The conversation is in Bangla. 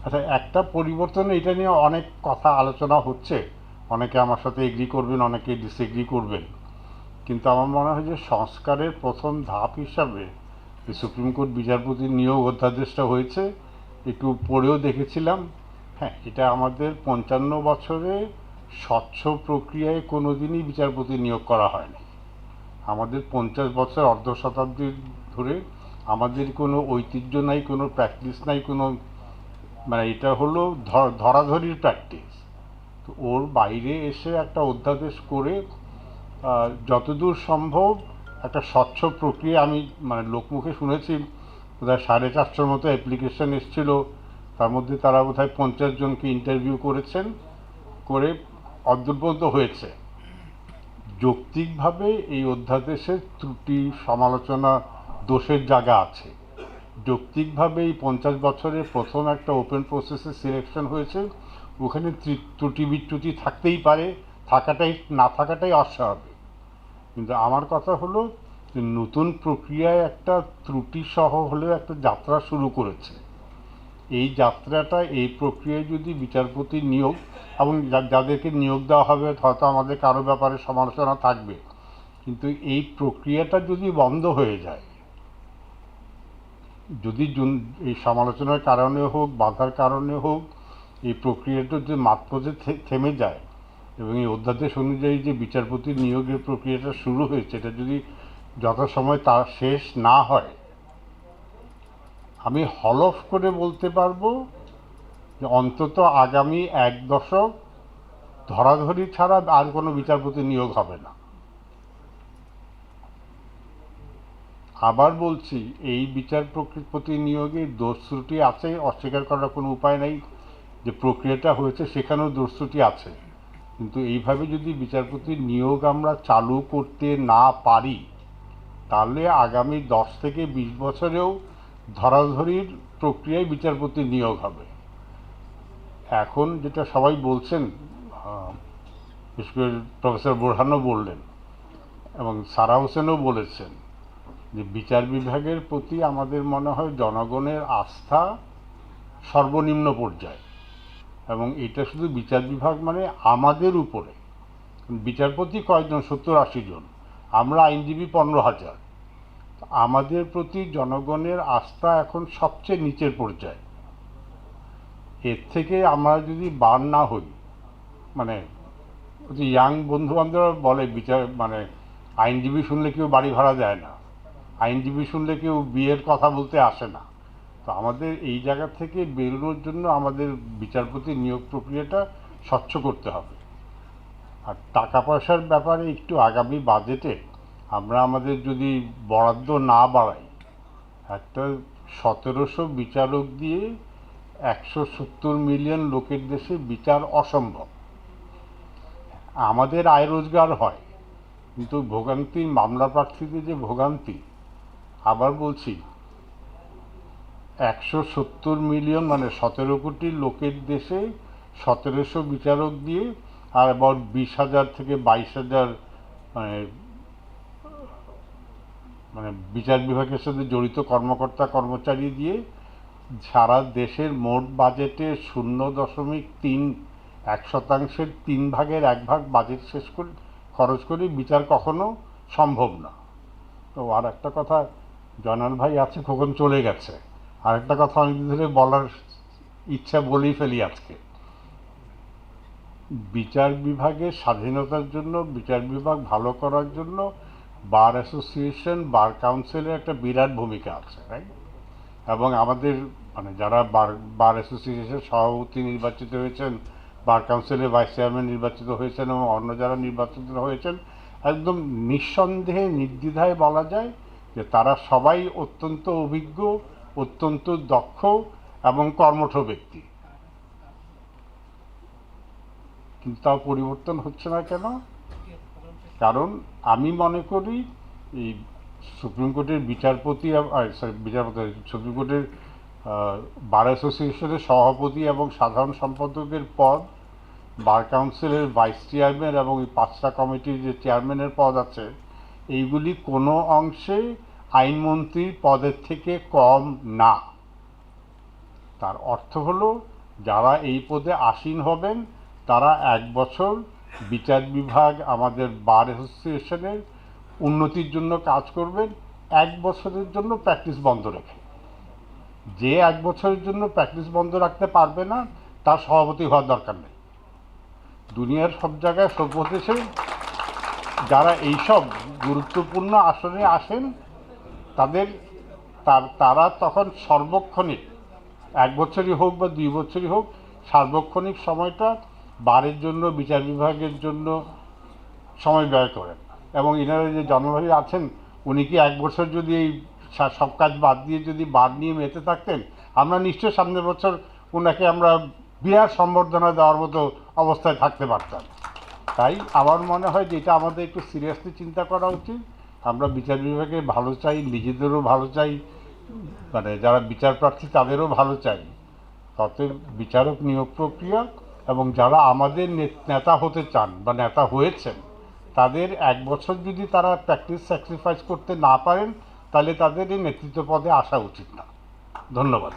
আচ্ছা, একটা পরিবর্তন, এটা নিয়ে অনেক কথা আলোচনা হচ্ছে, অনেকে আমার সাথে এগ্রি করবেন, অনেকে ডিসএগ্রি করবেন, কিন্তু আমার মনে হয় যে সংস্কারের প্রথম ধাপ হিসাবে যে সুপ্রিম কোর্ট বিচারপতির নিয়োগ অধ্যাদেশটা হয়েছে, একটু পড়েও দেখেছিলাম। হ্যাঁ, এটা আমাদের 55 বছরে স্বচ্ছ প্রক্রিয়ায় কোনো দিনই বিচারপতি নিয়োগ করা হয়নি। আমাদের 50 বছর, অর্ধ শতাব্দী ধরে আমাদের কোনো ঐতিহ্য নাই, কোনো প্র্যাকটিস নাই, কোনো, মানে এটা হলো ধরাধরির প্র্যাকটিস। তো ওর বাইরে এসে একটা অধ্যাদেশ করে যতদূর সম্ভব একটা স্বচ্ছ প্রক্রিয়া, আমি মানে লোকমুখে শুনেছি বোধহয় 450 মতো অ্যাপ্লিকেশন এসেছিল, তার মধ্যে তারা বোধহয় 50 জনকে ইন্টারভিউ করেছেন, করে অদ্যূর পর্যন্ত হয়েছে। যৌক্তিকভাবে এই অধ্যাদেশের ত্রুটি, সমালোচনা, দোষের জায়গা আছে। যৌক্তিকভাবে এই 50 বছরে প্রথম একটা ওপেন প্রসেসে সিলেকশন হয়েছে, ওখানে ত্রুটি বিচ্যুতি থাকতেই পারে, থাকাটাই না থাকাটাই অস্বাভাবিক। কিন্তু আমার কথা হলো যে নতুন প্রক্রিয়ায় একটা ত্রুটি সহ হলেও একটা যাত্রা শুরু করেছে। এই যাত্রাটা, এই প্রক্রিয়ায় যদি বিচারপতি নিয়োগ এবং যাদেরকে নিয়োগ দেওয়া হবে, হয়তো আমাদের কারো ব্যাপারে সমালোচনা থাকবে, কিন্তু এই প্রক্রিয়াটা যদি বন্ধ হয়ে যায়, যদি এই সমালোচনার কারণে হোক, বাধার কারণে হোক, এই প্রক্রিয়াটা যদি মাঝপথে থেমে যায়, এবং এই অধ্যাদেশ অনুযায়ী যে বিচারপতি নিয়োগের প্রক্রিয়াটা শুরু হয়েছে, এটা যদি যথাসময় তার শেষ না হয়, আমি হলফ করে বলতে পারবো যে অন্তত আগামী 1 দশক ধরাধরি ছাড়া আর কোনো বিচারপতি নিয়োগ হবে না। আবার বলছি, এই বিচারপতি নিয়োগে দোষ ত্রুটি আছে, অস্বীকার করার কোনো উপায় নেই। যে প্রক্রিয়াটা হয়েছে সেখানেও দোষ ত্রুটি আছে, কিন্তু এইভাবে যদি বিচারপতি নিয়োগ আমরা চালু করতে না পারি, তাহলে আগামী 10 থেকে 20 বছরেও ধরাধরির প্রক্রিয়ায় বিচারপতি নিয়োগ হবে। এখন যেটা সবাই বলছেন, বিশেষ করে প্রফেসর বোরহানও বললেন এবং সারা হোসেনও বলেছেন, যে বিচার বিভাগের প্রতি আমাদের মনে হয় জনগণের আস্থা সর্বনিম্ন পর্যায়ে। এবং এটা শুধু বিচার বিভাগ মানে আমাদের উপরে। বিচারপতি কয়েকজন, 70-80 জন, আমরা আইনজীবী 15,000। আমাদের প্রতি জনগণের আস্থা এখন সবচেয়ে নিচের পর্যায়ে। এর থেকে আমরা যদি বার না হই, মানে ইয়াং বন্ধু বান্ধবরা বলে বিচার মানে আইনজীবী শুনলে কেউ বাড়ি ভাড়া দেয় না, আইনজীবী শুনলে কেউ বিয়ের কথা বলতে আসে না। তো আমাদের এই জায়গা থেকে বেরোনোর জন্য আমাদের বিচারপতি নিয়োগ প্রক্রিয়াটা স্বচ্ছ করতে হবে। আর টাকা পয়সার ব্যাপারে একটু আগামী বাজেটে আমরা আমাদের যদি বরাদ্দ না বাড়াই, একটা 1700 বিচারক দিয়ে 170 মিলিয়ন লোকের দেশে বিচার অসম্ভব। আমাদের আয় রোজগার হয়, কিন্তু ভোগান্তি, মামলা প্রার্থীদের যে ভোগান্তি, আবার বলছি 170 মিলিয়ন মানে 17 কোটি লোকের দেশে 1700 বিচারক দিয়ে, আর আবার 20,000 থেকে 22,000 মানে মানে বিচার বিভাগের সাথে জড়িত কর্মকর্তা কর্মচারী দিয়ে সারা দেশের মোট বাজেটের 0.3, 1%, 3/1 বাজেট শেষ করে খরচ করে বিচার কখনো সম্ভব না। তো আর একটা কথা, জয়নাল ভাই আছে, খোকন চলে গেছে, আর একটা কথা অনেকদিন ধরে বলার ইচ্ছা, বলেই ফেলি আজকে। বিচার বিভাগের স্বাধীনতার জন্য, বিচার বিভাগ ভালো করার জন্য বার অ্যাসোসিয়েশন, বার কাউন্সিলের একটা বিরাট ভূমিকা আছে, রাইট? এবং আমাদের মানে যারা বার অ্যাসোসিয়েশনের সভাপতি নির্বাচিত হয়েছেন, বার কাউন্সিলের ভাইস চেয়ারম্যান নির্বাচিত হয়েছেন, এবং অন্য যারা নির্বাচিত হয়েছেন, একদম নিঃসন্দেহে নির্দ্বিধায় বলা যায় যে তারা সবাই অত্যন্ত অভিজ্ঞ, অত্যন্ত দক্ষ এবং কর্মঠ ব্যক্তি। কিন্তু তাও পরিবর্তন হচ্ছে না কেন? কারণ আমি মনে করি এই সুপ্রিম কোর্টের বিচারপতি, সুপ্রিম কোর্টের বার অ্যাসোসিয়েশনের সভাপতি এবং সাধারণ সম্পাদকের পদ, বার কাউন্সিলের ভাইস চেয়ারম্যান এবং এই 5টা কমিটির যে চেয়ারম্যানের পদ আছে, এইগুলি কোনো অংশে আইনমন্ত্রীর পদের থেকে কম না। তার অর্থ হলো যারা এই পদে আসীন হবেন তারা 1 বছর বিচার বিভাগ আমাদের বার অ্যাসোসিয়েশনের উন্নতির জন্য কাজ করবেন, 1 বছরের জন্য প্র্যাকটিস বন্ধ রেখে। যে 1 বছরের জন্য প্র্যাকটিস বন্ধ রাখতে পারবে না তার সভাপতি হওয়ার দরকার নেই। দুনিয়ার সব জায়গায় সব দেশে যারা এইসব গুরুত্বপূর্ণ আসনে আসেন তারা তখন সর্বক্ষণিক 1 বছরই হোক বা 2 বছরই হোক সার্বক্ষণিক সময়টা বারের জন্য বিচার বিভাগের জন্য সময় ব্যয় করেন। এবং এনারা যে জনভাবী আছেন উনি কি 1 বছর যদি এই সব কাজ বাদ দিয়ে যদি বার নিয়ে মেতে থাকতেন, আমরা নিশ্চয়ই সামনের বছর ওনাকে আমরা বিরাট সম্বর্ধনা দেওয়ার মতো অবস্থায় থাকতে পারতাম। তাই আমার মনে হয় যে এটা আমাদের একটু সিরিয়াসলি চিন্তা করা উচিত। আমরা বিচার বিভাগে ভালো চাই, নিজেদেরও ভালো চাই, মানে যারা বিচার প্রার্থী তাদেরও ভালো চাই। অতএব বিচারক নিয়োগ প্রক্রিয়া এবং যারা আমাদের নেতা হতে চান বা নেতা হয়েছেন তাদের 1 বছর যদি তারা প্র্যাকটিস স্যাক্রিফাইস করতে না পারেন তাহলে তাদের এই নেতৃত্ব পদে আসা উচিত না। ধন্যবাদ।